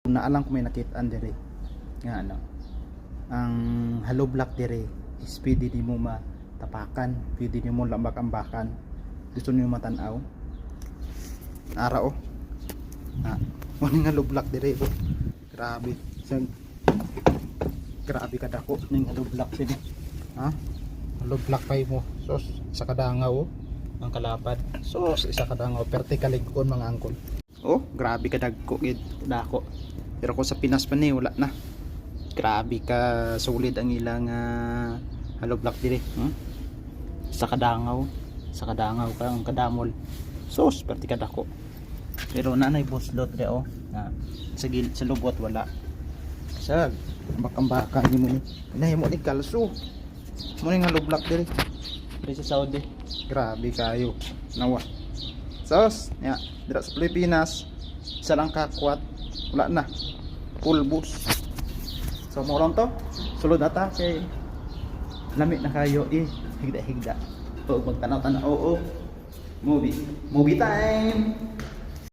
Naalang ko may nakitaan dire nga ano, ang hollow block dire is pwede di mo matapakan, pwede di mo lambak-ambakan. Gusto niyo matanaw ara oh morning hollow block dire oh. Grabe grabe kadako ning hollow block sini ha. Hollow block pay mo sos isa kadangaw oh. Ang kalapad sos isa kadangaw vertically kon mga angkol. Oh, grabe ka dagko gid dako. Pero kung sa Pinas pa ni wala na. Grabe ka solid ang ilang hollow block dire. Sa kadangaw ka ang kadamol. Sos perti ka dako. Pero nanay buslot re oh. Sa lubot wala. Sa bakambaka ni mo ni. Inay mo ni kalso. Mo ni hollow block dire. Dire sa Saudi. Grabe kayo. Nawa. Sos, ya, dira sa Pilipinas, isa lang kakwat, wala na. Pulbos. So mo lang to. Sulod ata kay lamig na kayo higda-higda. O magtanaw-tanaw. Oo. Movie time.